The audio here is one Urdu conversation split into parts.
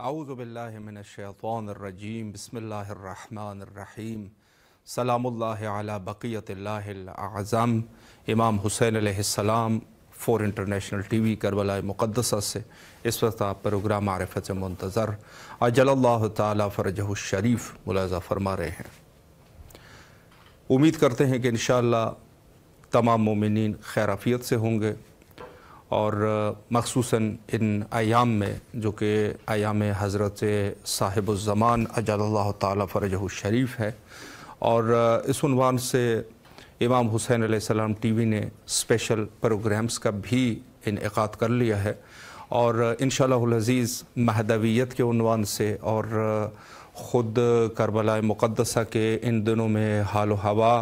اعوذ باللہ من الشیطان الرجیم بسم اللہ الرحمن الرحیم سلام اللہ علی بقیت اللہ الاعظم امام حسین علیہ السلام four international T V Karbala مقدسہ سے اس وقت آپ پروگرام معرفت منتظر عجل اللہ تعالی فرجہ الشریف ملاحظہ فرما رہے ہیں۔ امید کرتے ہیں کہ انشاءاللہ تمام مومنین خیر عافیت سے ہوں گے اور مخصوصاً ان ایام میں جو کہ ایام حضرت صاحب الزمان عجل اللہ تعالی فرجہ الشریف ہے، اور اس عنوان سے امام حسین علیہ السلام ٹی وی نے اسپیشل پروگرامز کا بھی انعقاد کر لیا ہے، اور انشاءاللہ العزیز مہدویت کے عنوان سے اور خود کربلا مقدسہ کے ان دنوں میں حال و ہوا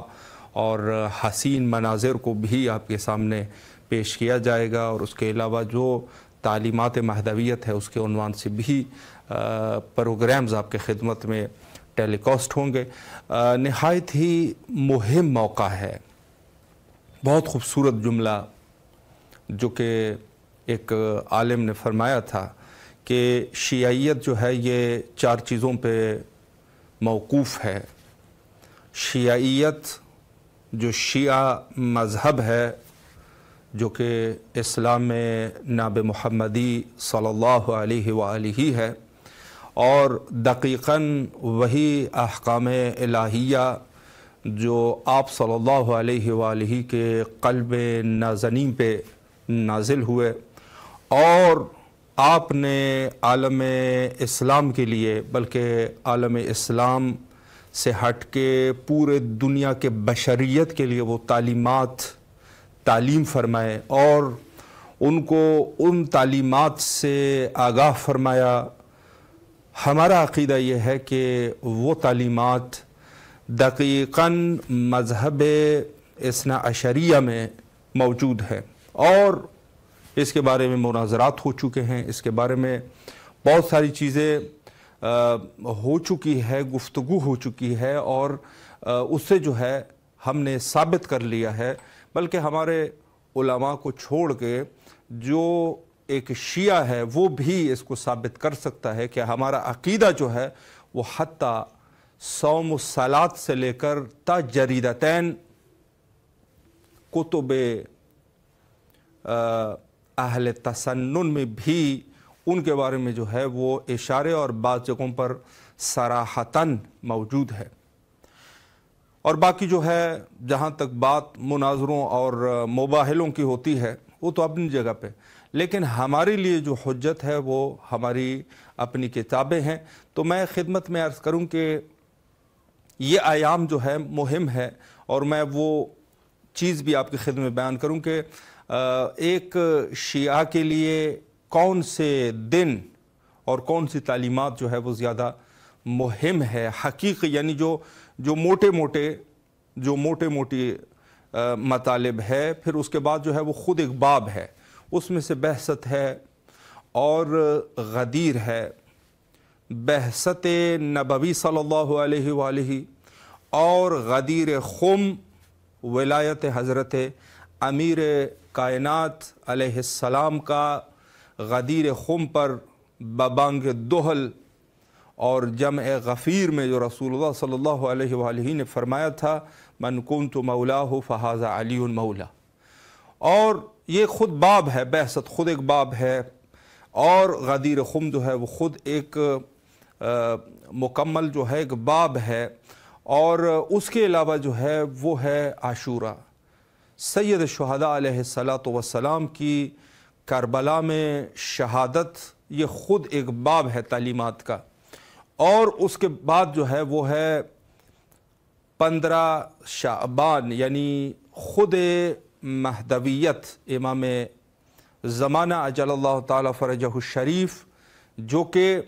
اور حسین مناظر کو بھی آپ کے سامنے پیش کیا جائے گا، اور اس کے علاوہ جو تعلیمات مہدویت ہے اس کے عنوان سے بھی پروگرامز آپ کے خدمت میں ٹیلی کاسٹ ہوں گے۔ نہایت ہی مہم موقع ہے۔ بہت خوبصورت جملہ جو کہ ایک عالم نے فرمایا تھا کہ شیعیت جو ہے یہ 4 چیزوں پہ موقوف ہے۔ شیعیت جو شیعہ مذہب ہے جو کہ اسلام میں ناب محمدی صلی اللہ علیہ وآلہ ہے، اور دقیقاً وہی احکام الہیہ جو آپ صلی اللہ علیہ وآلہ کے قلب نازنین پہ نازل ہوئے، اور آپ نے عالم اسلام کے لیے بلکہ عالم اسلام سے ہٹ کے پورے دنیا کے بشریت کے لیے وہ تعلیم فرمائے، اور ان کو ان تعلیمات سے آگاہ فرمایا۔ ہمارا عقیدہ یہ ہے کہ وہ تعلیمات دقیقاً مذہب اثنا عشریہ میں موجود ہے، اور اس کے بارے میں مناظرات ہو چکے ہیں، اس کے بارے میں بہت ساری چیزیں ہو چکی ہے، گفتگو ہو چکی ہے، اور اس سے جو ہے ہم نے ثابت کر لیا ہے، بلکہ ہمارے علماء کو چھوڑ کے جو ایک شیعہ ہے وہ بھی اس کو ثابت کر سکتا ہے کہ ہمارا عقیدہ جو ہے وہ حتیٰ صوم و صلاۃ سے لے کر تا جریدتین کتب اہل تسنن میں بھی ان کے بارے میں جو ہے وہ اشارے اور بعض جگہوں پر صراحتاً موجود ہے۔ اور باقی جو ہے جہاں تک بات مناظروں اور مباحلوں کی ہوتی ہے وہ تو اپنی جگہ پہ، لیکن ہمارے لیے جو حجت ہے وہ ہماری اپنی کتابیں ہیں۔ تو میں خدمت میں عرض کروں کہ یہ ایام جو ہے مہم ہے، اور میں وہ چیز بھی آپ کی خدمت میں بیان کروں کہ ایک شیعہ کے لیے کون سے دن اور کون سی تعلیمات جو ہے وہ زیادہ مہم ہے حقیقی، یعنی جو موٹے موٹی مطالب ہے، پھر اس کے بعد جو ہے وہ خود ایک باب ہے، اس میں سے بحثت ہے اور غدیر ہے، بحثت نبوی صلی اللہ علیہ وآلہ اور غدیر خم ولایت حضرت امیر کائنات علیہ السلام کا غدیر خم پر ببانگ دہل اور جمع غفیر میں جو رسول اللہ صلی اللہ علیہ وآلہ نے فرمایا تھا من کنت مولاہ فہذا علی مولا، اور یہ خود باب ہے، بحثت خود ایک باب ہے، اور غدیر خم جو ہے وہ خود ایک مکمل جو ہے ایک باب ہے، اور اس کے علاوہ جو ہے وہ ہے عاشوراء، سید الشہداء علیہ السلام کی کربلا میں شہادت، یہ خود ایک باب ہے تعلیمات کا، اور اس کے بعد جو ہے وہ ہے 15 شعبان، یعنی خود مہدویت امام زمانہ عجل اللہ تعالی فرجہ الشریف جو کہ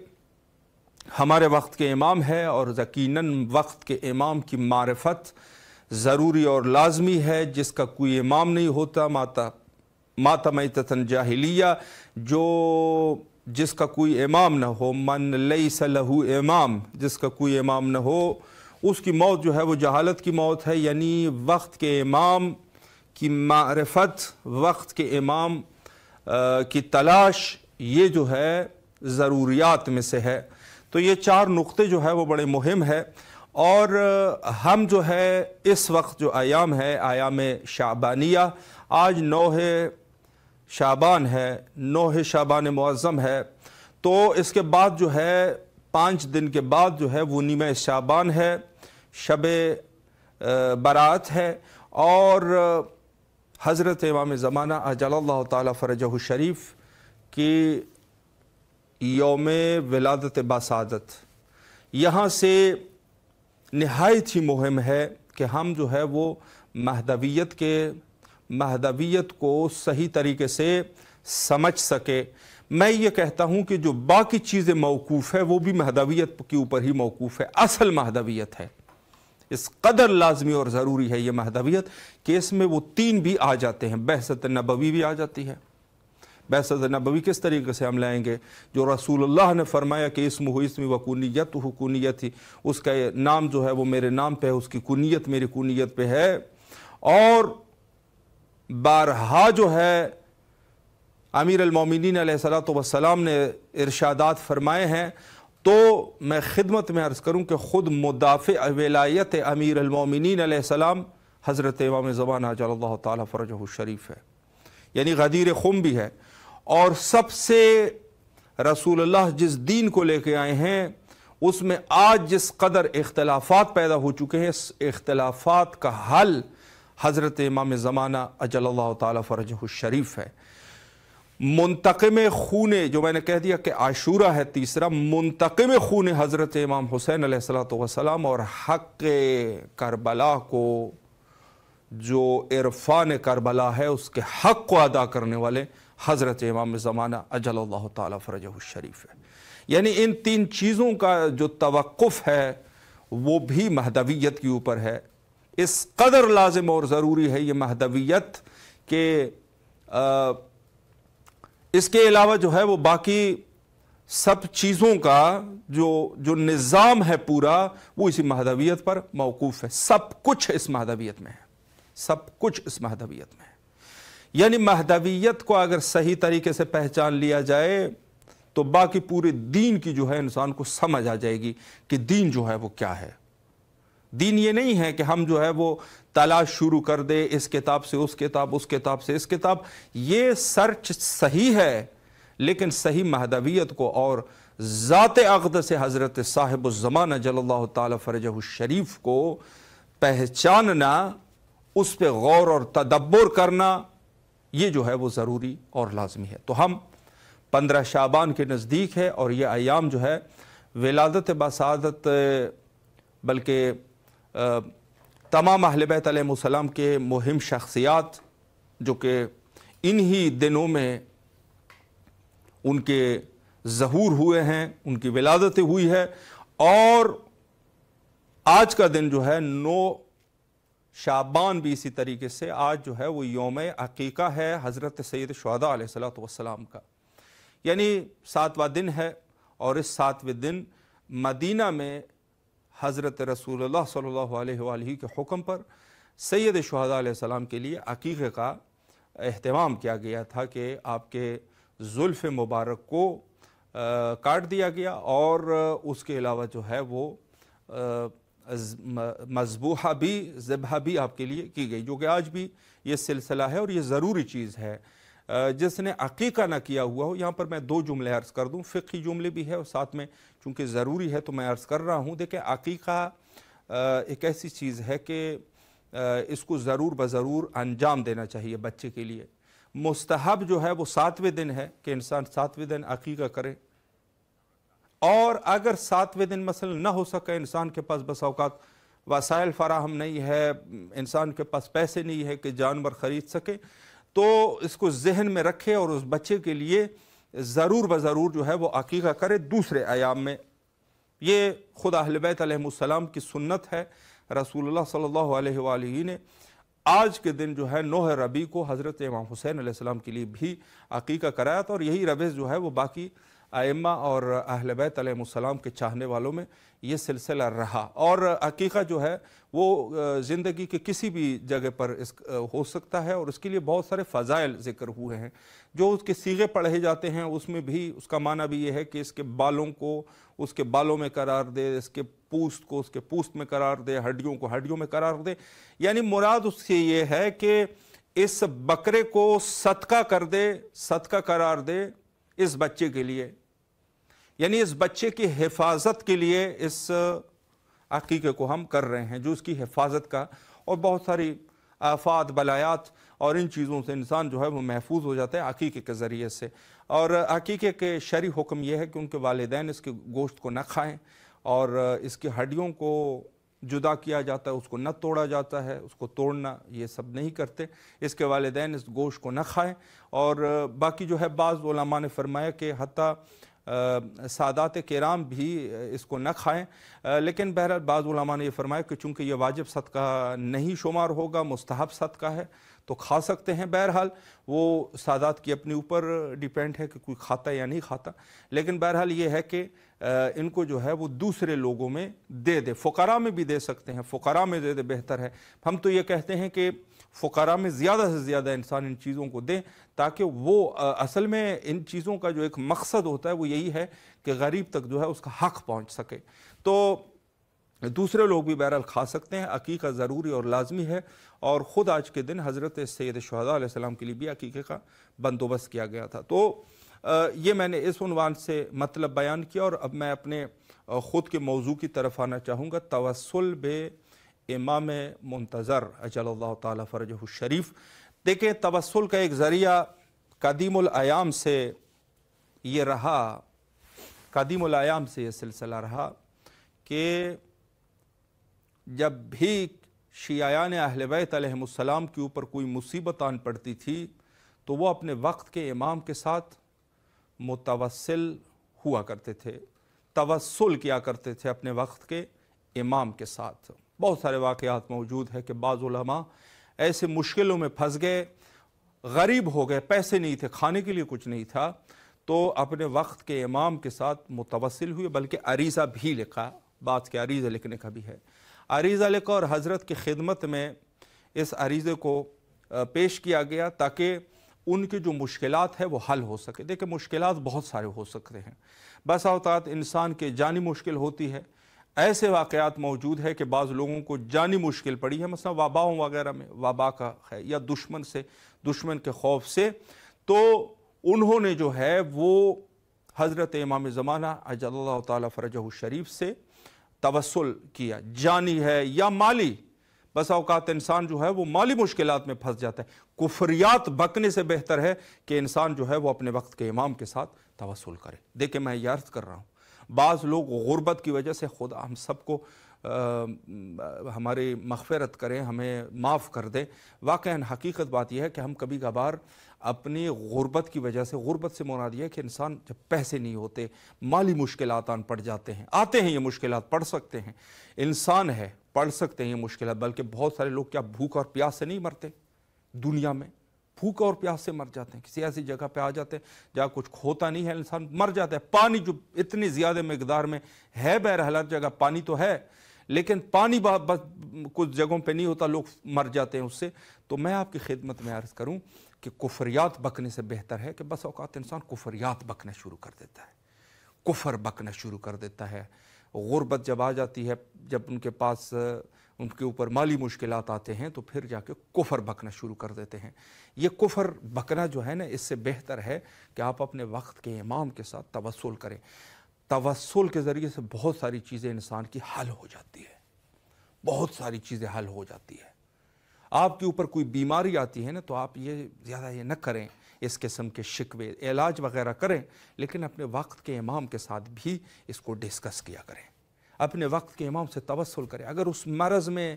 ہمارے وقت کے امام ہے، اور یقیناً وقت کے امام کی معرفت ضروری اور لازمی ہے، جس کا کوئی امام نہیں ہوتا ماتا میتۃ جاہلیہ، جس کا کوئی امام نہ ہو، من لیس لہ امام، جس کا کوئی امام نہ ہو اس کی موت جو ہے وہ جہالت کی موت ہے، یعنی وقت کے امام کی معرفت، وقت کے امام کی تلاش، یہ جو ہے ضروریات میں سے ہے۔ تو یہ 4 نقطے جو ہے وہ بڑے مہم ہے، اور ہم جو ہے اس وقت جو ایام ہے، ایام شعبانیہ، آج 9 شعبان ہے، 9 شعبان معظم ہے، تو اس کے بعد جو ہے 5 دن کے بعد جو ہے وہ نیمہ شعبان ہے، شب برات ہے، اور حضرت امام زمانہ اجل اللہ تعالی فرجہ الشریف کی یوم ولادت باسعادت۔ یہاں سے نہایت ہی مہم ہے کہ ہم جو ہے وہ مہدویت کو صحیح طریقے سے سمجھ سکے۔ میں یہ کہتا ہوں کہ جو باقی چیزیں موقوف ہے وہ بھی مہدویت کے اوپر ہی موقوف ہے، اصل مہدویت ہے، اس قدر لازمی اور ضروری ہے یہ مہدویت کہ اس میں وہ 3 بھی آ جاتے ہیں۔ بعثت نبوی بھی آ جاتی ہے۔ بعثت نبوی کس طریقے سے ہم لائیں گے؟ جو رسول اللہ نے فرمایا کہ اسمہ اسمی و کنیتہ کنیتی، اس کا نام جو ہے وہ میرے نام پہ ہے، اس کی کنیت میری کنیت پہ ہے، اور بارہا جو ہے امیر المومنین علیہ السلام نے ارشادات فرمائے ہیں۔ تو میں خدمت میں عرض کروں کہ خود مدافع ولایت امیر المومنین علیہ السلام حضرت امام زمانہ اجل اللہ تعالی فرجہ الشریف ہے، یعنی غدیر خم بھی ہے۔ اور سب سے رسول اللہ جس دین کو لے کے آئے ہیں اس میں آج جس قدر اختلافات پیدا ہو چکے ہیں، اس اختلافات کا حل حضرت امام زمانہ اجل اللہ تعالی فرجہ الشریف ہے۔ منتقم خون، جو میں نے کہہ دیا کہ عاشورہ ہے تیسرا، منتقم خون حضرت امام حسین علیہ السلام اور حق کربلا کو، جو عرفان کربلا ہے اس کے حق کو ادا کرنے والے حضرت امام زمانہ اجل اللہ تعالی فرجہ الشریف ہے۔ یعنی ان 3 چیزوں کا جو توقف ہے وہ بھی مہدویت کے اوپر ہے۔ اس قدر لازم اور ضروری ہے یہ مہدویت کہ اس کے علاوہ جو ہے وہ باقی سب چیزوں کا جو نظام ہے پورا وہ اسی مہدویت پر موقوف ہے۔ سب کچھ اس مہدویت میں ہے، سب کچھ اس مہدویت میں ہے۔ یعنی مہدویت کو اگر صحیح طریقے سے پہچان لیا جائے تو باقی پورے دین کی جو ہے انسان کو سمجھ آ جائے گی کہ دین جو ہے وہ کیا ہے۔ دین یہ نہیں ہے کہ ہم جو ہے وہ تلاش شروع کر دے اس کتاب سے اس کتاب، اس کتاب سے اس کتاب۔ یہ سرچ صحیح ہے، لیکن صحیح مہدویت کو اور ذات اقدس حضرت صاحب الزمانہ جل اللہ تعالی فرجہ الشریف کو پہچاننا، اس پہ غور اور تدبر کرنا، یہ جو ہے وہ ضروری اور لازمی ہے۔ تو ہم 15 شعبان کے نزدیک ہے، اور یہ ایام جو ہے ولادت باسعادت، بلکہ تمام اہل بیت علیہ السلام کے مہم شخصیات جو کہ انہی دنوں میں ان کے ظہور ہوئے ہیں، ان کی ولادت ہوئی ہے، اور آج کا دن جو ہے 9 شعبان بھی اسی طریقے سے آج جو ہے وہ یوم عقیقہ ہے حضرت سید شہداء علیہ السلام کا، یعنی 7واں دن ہے۔ اور اس 7ویں دن مدینہ میں حضرت رسول اللہ صلی اللہ علیہ وآلہ کے حکم پر سید شہداء علیہ السلام کے لیے عقیقے کا اہتمام کیا گیا تھا کہ آپ کے زلف مبارک کو کاٹ دیا گیا، اور اس کے علاوہ جو ہے وہ مذبوحہ بھی، ذبح بھی آپ کے لیے کی گئی، جو کہ آج بھی یہ سلسلہ ہے اور یہ ضروری چیز ہے۔ جس نے عقیقہ نہ کیا ہوا ہو، یہاں پر میں 2 جملے عرض کر دوں، فقہی جملے بھی ہے اور ساتھ میں چونکہ ضروری ہے تو میں عرض کر رہا ہوں۔ دیکھیں، عقیقہ ایک ایسی چیز ہے کہ اس کو ضرور بضرور انجام دینا چاہیے بچے کے لیے۔ مستحب جو ہے وہ 7ویں دن ہے کہ انسان 7ویں دن عقیقہ کرے، اور اگر 7ویں دن مثلا نہ ہو سکے، انسان کے پاس بس اوقات وسائل فراہم نہیں ہے، انسان کے پاس پیسے نہیں ہے کہ جانور خرید سکے، تو اس کو ذہن میں رکھے اور اس بچے کے لیے ضرور بضرور جو ہے وہ عقیقہ کرے دوسرے ایام میں۔ یہ خود اہل بیت علیہ السلام کی سنت ہے۔ رسول اللہ صلی اللہ علیہ وآلہ نے آج کے دن جو ہے 9 ربیع کو حضرت امام حسین علیہ السلام کے لیے بھی عقیقہ کرایا تھا، اور یہی روش جو ہے وہ باقی ائمہ اور اہل بیت علیہم کے چاہنے والوں میں یہ سلسلہ رہا، اور عقیقہ جو ہے وہ زندگی کے کسی بھی جگہ پر ہو سکتا ہے، اور اس کے لیے بہت سارے فضائل ذکر ہوئے ہیں جو اس کے صیغے پڑھے جاتے ہیں۔ اس میں بھی اس کا معنی بھی یہ ہے کہ اس کے بالوں کو اس کے بالوں میں قرار دے، اس کے پوست کو اس کے پوست میں قرار دے، ہڈیوں کو ہڈیوں میں قرار دے، یعنی مراد اس سے یہ ہے کہ اس بکرے کو صدقہ کر دے، صدقہ قرار دے اس بچے کے لیے، یعنی اس بچے کی حفاظت کے لیے اس عقیقے کو ہم کر رہے ہیں، جو اس کی حفاظت کا، اور بہت ساری آفات بلایات اور ان چیزوں سے انسان جو ہے وہ محفوظ ہو جاتا ہے عقیقے کے ذریعے سے۔ اور عقیقے کے شرعی حکم یہ ہے کہ ان کے والدین اس کے گوشت کو نہ کھائیں، اور اس کی ہڈیوں کو جدا کیا جاتا ہے، اس کو نہ توڑا جاتا ہے، اس کو توڑنا یہ سب نہیں کرتے، اس کے والدین اس گوشت کو نہ کھائیں۔ اور باقی جو ہے بعض علماء نے فرمایا کہ حتیٰ سادات کرام بھی اس کو نہ کھائیں، لیکن بہرحال بعض علماء نے یہ فرمایا کہ چونکہ یہ واجب صدقہ نہیں شمار ہوگا، مستحب صدقہ ہے، تو کھا سکتے ہیں۔ بہرحال وہ سادات کی اپنے اوپر ڈیپینڈ ہے کہ کوئی کھاتا یا نہیں کھاتا، لیکن بہرحال یہ ہے کہ ان کو جو ہے وہ دوسرے لوگوں میں دے دے، فقراء میں بھی دے سکتے ہیں، فقراء میں دے دے بہتر ہے۔ ہم تو یہ کہتے ہیں کہ فقراء میں زیادہ سے زیادہ انسان ان چیزوں کو دیں، تاکہ وہ اصل میں ان چیزوں کا جو ایک مقصد ہوتا ہے وہ یہی ہے کہ غریب تک جو ہے اس کا حق پہنچ سکے۔ تو دوسرے لوگ بھی بہرحال کھا سکتے ہیں، عقیقہ ضروری اور لازمی ہے، اور خود آج کے دن حضرت سید شہداء علیہ السلام کے لیے بھی عقیقے کا بندوبست کیا گیا تھا۔ تو یہ میں نے اس عنوان سے مطلب بیان کیا، اور اب میں اپنے خود کے موضوع کی طرف آنا چاہوں گا، توسل بے امام منتظر اجل اللہ تعالی فرجہ الشریف۔ دیکھیں، توسل کا ایک ذریعہ قدیم الایام سے یہ رہا، قدیم الایام سے یہ سلسلہ رہا کہ جب بھی شیعیان اہل بیت علیہم السلام کے اوپر کوئی مصیبت آن پڑتی تھی تو وہ اپنے وقت کے امام کے ساتھ متوسل ہوا کرتے تھے، توسل کیا کرتے تھے اپنے وقت کے امام کے ساتھ۔ بہت سارے واقعات موجود ہیں کہ بعض علماء ایسے مشکلوں میں پھنس گئے، غریب ہو گئے، پیسے نہیں تھے، کھانے کے لیے کچھ نہیں تھا، تو اپنے وقت کے امام کے ساتھ متوسل ہوئے، بلکہ عریضہ بھی لکھا، بات کے عریضہ لکھنے کا بھی ہے، عریضہ لکھا اور حضرت کی خدمت میں اس عریضے کو پیش کیا گیا تاکہ ان کی جو مشکلات ہے وہ حل ہو سکے۔ دیکھیں، مشکلات بہت سارے ہو سکتے ہیں، بس اوقات انسان کے جانی مشکل ہوتی ہے، ایسے واقعات موجود ہے کہ بعض لوگوں کو جانی مشکل پڑی ہے، مثلا وباؤں وغیرہ میں، وبا کا ہے یا دشمن کے خوف سے، تو انہوں نے جو ہے وہ حضرت امام زمانہ عجل اللہ تعالی فرجہ الشریف سے توسل کیا، جانی ہے یا مالی۔ بس اوقات انسان جو ہے وہ مالی مشکلات میں پھنس جاتا ہے، کفریات بکنے سے بہتر ہے کہ انسان جو ہے وہ اپنے وقت کے امام کے ساتھ توسل کرے۔ دیکھیں، میں یہ عرض کر رہا ہوں، بعض لوگ غربت کی وجہ سے، خدا ہم سب کو ہماری مغفرت کریں، ہمیں معاف کر دے، واقعاً حقیقت بات یہ ہے کہ ہم کبھی کبھار اپنی غربت کی وجہ سے، غربت سے مراد یہ ہے کہ انسان جب پیسے نہیں ہوتے، مالی مشکلات آن پڑ جاتے ہیں، آتے ہیں یہ مشکلات، پڑھ سکتے ہیں، انسان ہے، پڑھ سکتے ہیں یہ مشکلات، بلکہ بہت سارے لوگ کیا بھوک اور پیاس سے نہیں مرتے دنیا میں، بھوک اور پیاس سے مر جاتے ہیں، کسی ایسی جگہ پہ آ جاتے ہیں جہاں کچھ کھوتا نہیں ہے، انسان مر جاتا ہے۔ پانی جو اتنی زیادہ مقدار میں ہے، بہرحال ہر جگہ پانی تو ہے، لیکن پانی کچھ جگہوں پہ نہیں ہوتا، لوگ مر جاتے ہیں اس سے۔ تو میں آپ کی خدمت میں عرض کروں کہ کفریات بکنے سے بہتر ہے کہ بس اوقات انسان کفریات بکنا شروع کر دیتا ہے، کفر بکنا شروع کر دیتا ہے۔ غربت جب آ جاتی ہے، جب ان کے پاس ان کے اوپر مالی مشکلات آتے ہیں، تو پھر جا کے کفر بکنا شروع کر دیتے ہیں۔ یہ کفر بکنا جو ہے نا، اس سے بہتر ہے کہ آپ اپنے وقت کے امام کے ساتھ توسل کریں۔ توسل کے ذریعے سے بہت ساری چیزیں انسان کی حل ہو جاتی ہے، بہت ساری چیزیں حل ہو جاتی ہے۔ آپ کے اوپر کوئی بیماری آتی ہے نا، تو آپ یہ زیادہ یہ نہ کریں، اس قسم کے شکوے علاج وغیرہ کریں، لیکن اپنے وقت کے امام کے ساتھ بھی اس کو ڈسکس کیا کریں، اپنے وقت کے امام سے توسل کریں۔ اگر اس مرض میں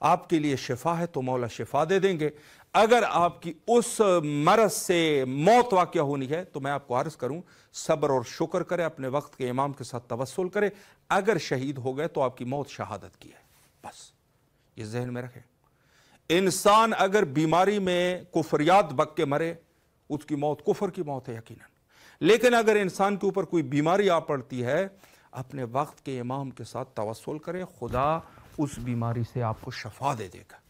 آپ کے لیے شفا ہے تو مولا شفا دے دیں گے، اگر آپ کی اس مرض سے موت واقع ہونی ہے تو میں آپ کو عرض کروں، صبر اور شکر کریں، اپنے وقت کے امام کے ساتھ توسل کریں۔ اگر شہید ہو گئے تو آپ کی موت شہادت کی ہے، بس یہ ذہن میں رکھیں۔ انسان اگر بیماری میں کفریات بک کے مرے، اس کی موت کفر کی موت ہے یقیناً، لیکن اگر انسان کے اوپر کوئی بیماری آ پڑتی ہے، اپنے وقت کے امام کے ساتھ توسل کریں، خدا اس بیماری سے آپ کو شفا دے دے گا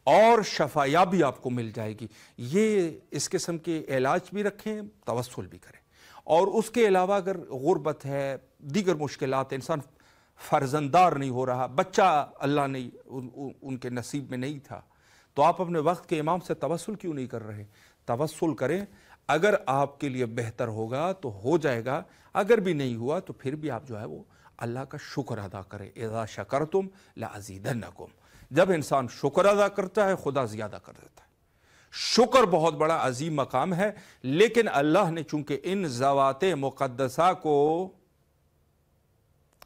اور شفا یابی آپ کو مل جائے گی۔ یہ اس قسم کے علاج بھی رکھیں، توسل بھی کریں۔ اور اس کے علاوہ اگر غربت ہے، دیگر مشکلات، انسان فرزنددار نہیں ہو رہا، بچہ اللہ نے ان کے نصیب میں نہیں تھا، تو آپ اپنے وقت کے امام سے توسل کیوں نہیں کر رہے؟ توسل کریں، اگر آپ کے لیے بہتر ہوگا تو ہو جائے گا، اگر بھی نہیں ہوا تو پھر بھی آپ جو ہے وہ اللہ کا شکر ادا کریں۔ اذا شکرتم لازیدنکم، جب انسان شکر ادا کرتا ہے خدا زیادہ کر دیتا ہے۔ شکر بہت بڑا عظیم مقام ہے، لیکن اللہ نے چونکہ ان ذوات مقدسہ کو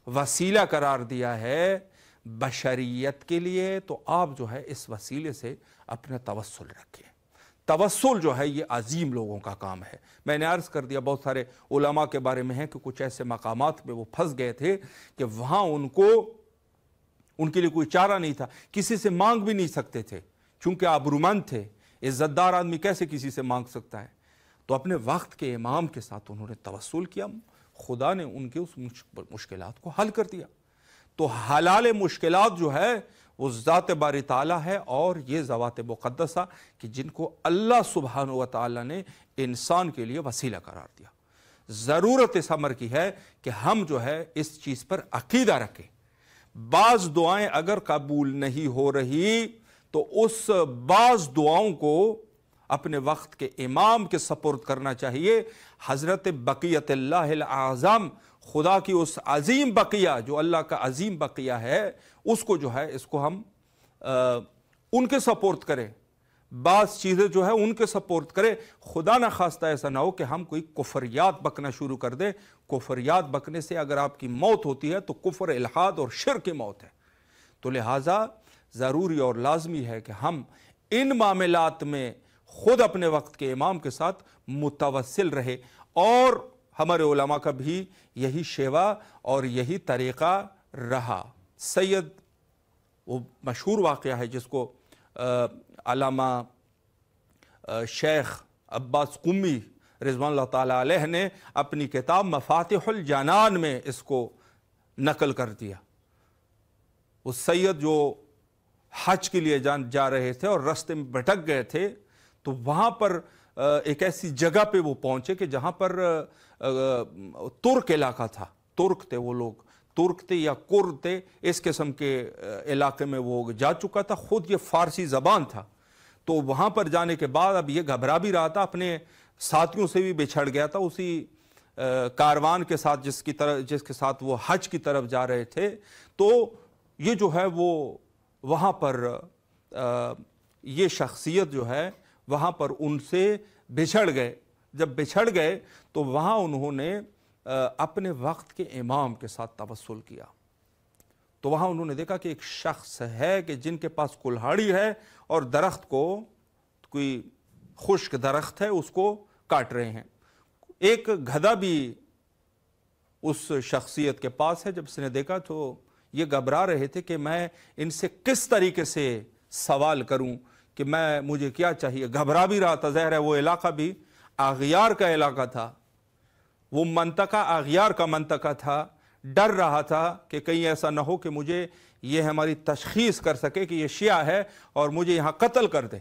وسیلہ قرار دیا ہے بشریت کے لیے، تو آپ جو ہے اس وسیلے سے اپنا توسل رکھیں۔ توسل جو ہے یہ عظیم لوگوں کا کام ہے۔ میں نے عرض کر دیا بہت سارے علماء کے بارے میں ہے کہ کچھ ایسے مقامات میں وہ پھنس گئے تھے کہ وہاں ان کے لیے کوئی چارہ نہیں تھا، کسی سے مانگ بھی نہیں سکتے تھے، چونکہ آبرومند تھے۔ عزت دار آدمی کیسے کسی سے مانگ سکتا ہے؟ تو اپنے وقت کے امام کے ساتھ انہوں نے توسل کیا، خدا نے ان کے اس مشکلات کو حل کر دیا۔ تو حلال مشکلات جو ہے وہ ذات باری تعالیٰ ہے، اور یہ ذوات مقدسہ کہ جن کو اللہ سبحانہ و تعالیٰ نے انسان کے لیے وسیلہ قرار دیا۔ ضرورت اس امر کی ہے کہ ہم جو ہے اس چیز پر عقیدہ رکھیں۔ بعض دعائیں اگر قبول نہیں ہو رہی تو اس بعض دعاؤں کو اپنے وقت کے امام کے سپرد کرنا چاہیے۔ حضرت بقیت اللہ الاعظم، خدا کی اس عظیم بقیہ جو اللہ کا عظیم بقیہ ہے، اس کو جو ہے اس کو ہم ان کے سپورٹ کریں، بعض چیزیں جو ہے ان کے سپورٹ کریں۔ خدا نہ خواستہ ایسا نہ ہو کہ ہم کوئی کفریات بکنا شروع کر دیں۔ کفریات بکنے سے اگر آپ کی موت ہوتی ہے تو کفر، الحاد اور شرک کی موت ہے۔ تو لہٰذا ضروری اور لازمی ہے کہ ہم ان معاملات میں خود اپنے وقت کے امام کے ساتھ متوسل رہے، اور ہمارے علماء کا بھی یہی شیوا اور یہی طریقہ رہا۔ سید، وہ مشہور واقعہ ہے جس کو علامہ شیخ عباس قمی رضوان اللہ تعالیٰ علیہ نے اپنی کتاب مفاتح الجنان میں اس کو نقل کر دیا۔ وہ سید جو حج کے لیے جا رہے تھے اور راستے میں بھٹک گئے تھے، تو وہاں پر ایک ایسی جگہ پہ وہ پہنچے کہ جہاں پر ترک علاقہ تھا۔ ترک تھے وہ لوگ، ترک تھے یا کرد تھے، اس قسم کے علاقے میں وہ جا چکا تھا، خود یہ فارسی زبان تھا۔ تو وہاں پر جانے کے بعد اب یہ گھبرا بھی رہا تھا، اپنے ساتھیوں سے بھی بچھڑ گیا تھا، اسی کاروان کے ساتھ جس کے ساتھ وہ حج کی طرف جا رہے تھے۔ تو یہ جو ہے وہ وہاں پر یہ شخصیت جو ہے وہاں پر ان سے بچھڑ گئے۔ جب بچھڑ گئے تو وہاں انہوں نے اپنے وقت کے امام کے ساتھ توسل کیا۔ تو وہاں انہوں نے دیکھا کہ ایک شخص ہے کہ جن کے پاس کلہاڑی ہے اور درخت کو، کوئی خشک درخت ہے، اس کو کاٹ رہے ہیں۔ ایک گدھا بھی اس شخصیت کے پاس ہے۔ جب اس نے دیکھا تو یہ گھبرا رہے تھے کہ میں ان سے کس طریقے سے سوال کروں کہ مجھے کیا چاہیے۔ گھبرا بھی رہا تھا، ظاہر ہے وہ علاقہ بھی اغیار کا علاقہ تھا، وہ منطقہ اغیار کا منطقہ تھا۔ ڈر رہا تھا کہ کہیں ایسا نہ ہو کہ مجھے یہ ہماری تشخیص کر سکے کہ یہ شیعہ ہے اور مجھے یہاں قتل کر دے۔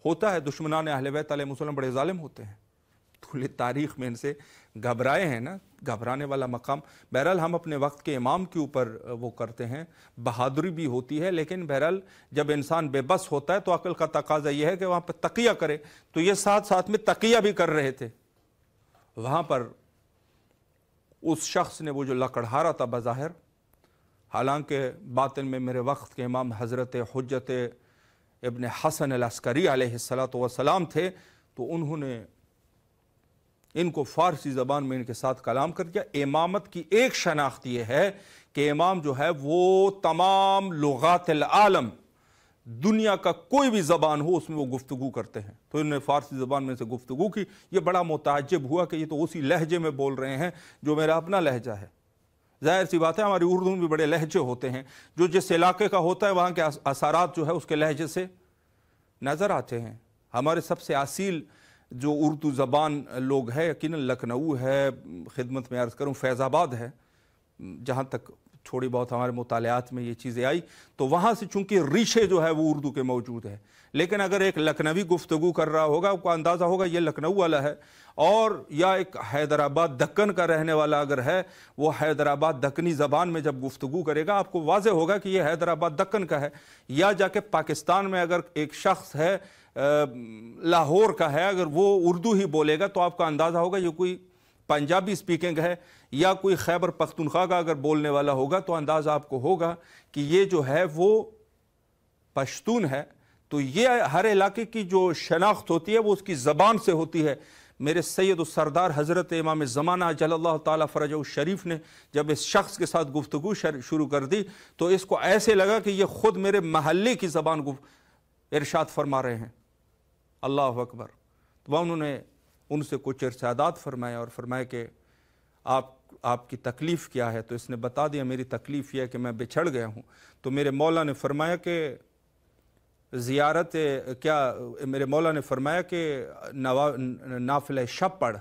ہوتا ہے، دشمنان اہل بیت علیہ السلام بڑے ظالم ہوتے ہیں، طول تاریخ میں ان سے گھبرائے ہیں نا، گھبرانے والا مقام۔ بہرحال ہم اپنے وقت کے امام کے اوپر وہ کرتے ہیں، بہادری بھی ہوتی ہے، لیکن بہرحال جب انسان بے بس ہوتا ہے تو عقل کا تقاضا یہ ہے کہ وہاں پہ تقیہ کرے۔ تو یہ ساتھ میں تقیہ بھی کر رہے تھے۔ وہاں پر اس شخص نے وہ جو لکڑہارا تھا بظاہر، حالانکہ باطن میں میرے وقت کے امام حضرت حجت ابن حسن العسکری علیہ السلام تھے، تو انہوں نے ان کو فارسی زبان میں ان کے ساتھ کلام کر دیا۔ امامت کی ایک شناخت یہ ہے کہ امام جو ہے وہ تمام لغات العالم، دنیا کا کوئی بھی زبان ہو اس میں وہ گفتگو کرتے ہیں۔ تو انہوں نے فارسی زبان میں سے گفتگو کی۔ یہ بڑا متعجب ہوا کہ یہ تو اسی لہجے میں بول رہے ہیں جو میرا اپنا لہجہ ہے۔ ظاہر سی بات ہے، ہماری اردو میں بھی بڑے لہجے ہوتے ہیں، جو جس علاقے کا ہوتا ہے وہاں کے اثرات جو ہے اس کے لہجے سے نظر آتے ہیں۔ ہمارے سب سے اصیل جو اردو زبان لوگ ہیں، یقیناً لکھنؤ ہے، خدمت میں عرض کروں فیض آباد ہے، جہاں تک تھوڑی بہت ہمارے مطالعات میں یہ چیزیں آئی، تو وہاں سے چونکہ ریشے جو ہے وہ اردو کے موجود ہے. لیکن اگر ایک لکھنوی گفتگو کر رہا ہوگا، آپ کو اندازہ ہوگا یہ لکھنؤ والا ہے، اور یا ایک حیدرآباد دکن کا رہنے والا اگر ہے، وہ حیدرآباد دکنی زبان میں جب گفتگو کرے گا آپ کو واضح ہوگا کہ یہ حیدرآباد دکن کا ہے. یا جا کے پاکستان میں اگر ایک شخص ہے لاہور کا ہے، اگر وہ اردو ہی بولے گا تو آپ کا اندازہ ہوگا یہ کوئی پنجابی سپیکنگ ہے، یا کوئی خیبر پختونخوا کا اگر بولنے والا ہوگا تو اندازہ آپ کو ہوگا کہ یہ جو ہے وہ پشتون ہے. تو یہ ہر علاقے کی جو شناخت ہوتی ہے وہ اس کی زبان سے ہوتی ہے. میرے سید السردار حضرت امام زمانہ اجل اللہ تعالیٰ فرجہ الشریف نے جب اس شخص کے ساتھ گفتگو شروع کر دی تو اس کو ایسے لگا کہ یہ خود میرے محلے کی زبان ارشاد فرما رہے ہیں. اللہ اکبر. تو انہوں نے ان سے کچھ ارشادات فرمائے اور فرمایا کہ آپ کی تکلیف کیا ہے؟ تو اس نے بتا دیا میری تکلیف یہ ہے کہ میں بچھڑ گیا ہوں. تو میرے مولا نے فرمایا کہ زیارت کیا، میرے مولا نے فرمایا کہ نافلہ شب پڑھ.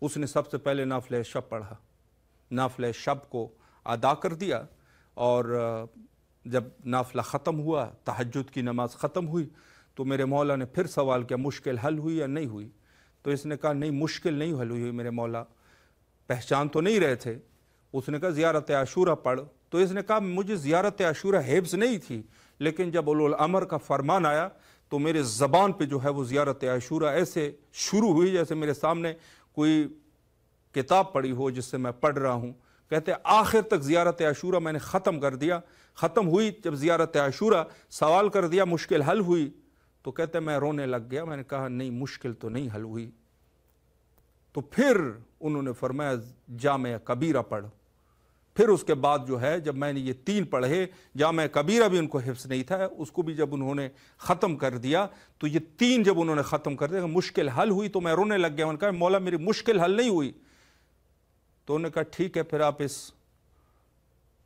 اس نے سب سے پہلے نافلہ شب پڑھا، نافلہ شب کو ادا کر دیا، اور جب نافلہ ختم ہوا، تہجد کی نماز ختم ہوئی، تو میرے مولا نے پھر سوال کیا مشکل حل ہوئی یا نہیں ہوئی؟ تو اس نے کہا نہیں مشکل نہیں حل ہوئی میرے مولا. پہچان تو نہیں رہے تھے. اس نے کہا زیارت عاشورہ پڑھ. تو اس نے کہا مجھے زیارت عاشورہ حفظ نہیں تھی، لیکن جب اولو الامر کا فرمان آیا تو میرے زبان پہ جو ہے وہ زیارت عاشورہ ایسے شروع ہوئی جیسے میرے سامنے کوئی کتاب پڑھی ہو جس سے میں پڑھ رہا ہوں. کہتے آخر تک زیارت عاشورہ میں نے ختم کر دیا. ختم ہوئی جب زیارت عاشورہ، سوال کر دیا مشکل حل ہوئی؟ تو کہتے میں رونے لگ گیا. میں نے کہا نہیں مشکل تو نہیں حل ہوئی. تو پھر انہوں نے فرمایا جامع کبیرہ پڑھ. پھر اس کے بعد جو ہے جب میں نے یہ 3 پڑھے، جامع کبیرہ بھی ان کو حفظ نہیں تھا، اس کو بھی جب انہوں نے ختم کر دیا تو یہ 3 جب انہوں نے ختم کر دیا مشکل حل ہوئی تو میں رونے لگ گیا. انہوں نے کہا مولا میری مشکل حل نہیں ہوئی. تو انہوں نے کہا ٹھیک ہے پھر آپ اس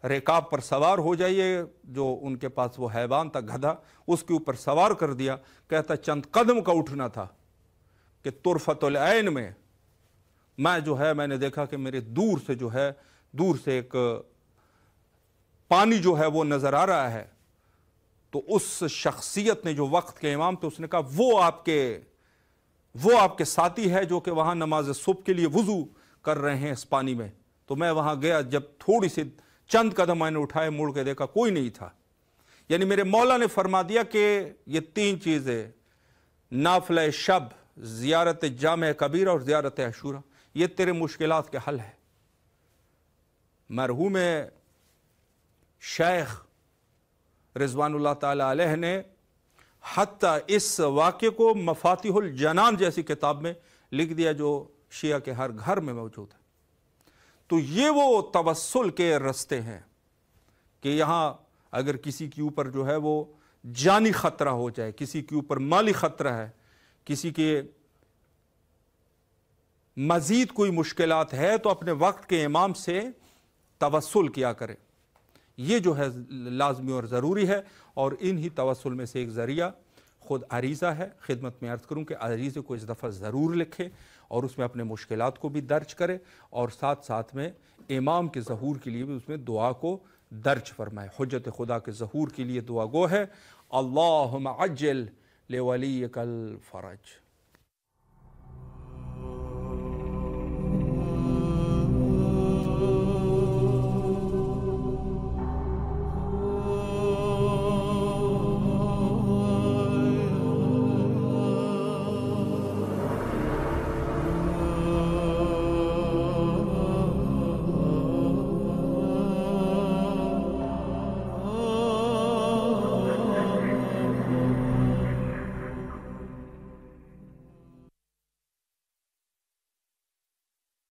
رکاب پر سوار ہو جائیے. جو ان کے پاس وہ حیوان تھا گدھا، اس کے اوپر سوار کر دیا. کہتا چند قدم کا اٹھنا تھا کہ طرفت العین میں میں نے دیکھا کہ میرے دور سے ایک پانی جو ہے وہ نظر آ رہا ہے. تو اس شخصیت نے جو وقت کے امام تھے اس نے کہا وہ آپ کے ساتھی ہے جو کہ وہاں نماز صبح کے لیے وضو کر رہے ہیں اس پانی میں. تو میں وہاں گیا، جب تھوڑی سی چند قدم میں نے اٹھائے، مڑ کے دیکھا کوئی نہیں تھا. یعنی میرے مولا نے فرما دیا کہ یہ 3 چیزیں، نافلہ شب، زیارت جامع کبیرہ اور زیارت عاشورہ، یہ تیرے مشکلات کے حل ہے. مرحوم شیخ رضوان اللہ تعالی علیہ نے حتیٰ اس واقعے کو مفاتیح الجنان جیسی کتاب میں لکھ دیا جو شیعہ کے ہر گھر میں موجود ہے. تو یہ وہ توسل کے رستے ہیں کہ یہاں اگر کسی کے اوپر جو ہے وہ جانی خطرہ ہو جائے، کسی کے اوپر مالی خطرہ ہے، کسی کے مزید کوئی مشکلات ہے، تو اپنے وقت کے امام سے توسل کیا کرے. یہ جو ہے لازمی اور ضروری ہے. اور انہی توسل میں سے ایک ذریعہ خود عریضہ ہے. خدمت میں عرض کروں کہ عریضے کو اس دفعہ ضرور لکھے اور اس میں اپنے مشکلات کو بھی درج کرے، اور ساتھ میں امام کے ظہور کے لیے بھی اس میں دعا کو درج فرمائے. حجت خدا کے ظہور کے لیے دعا گو ہے اللہم عجل لولیک الفرج.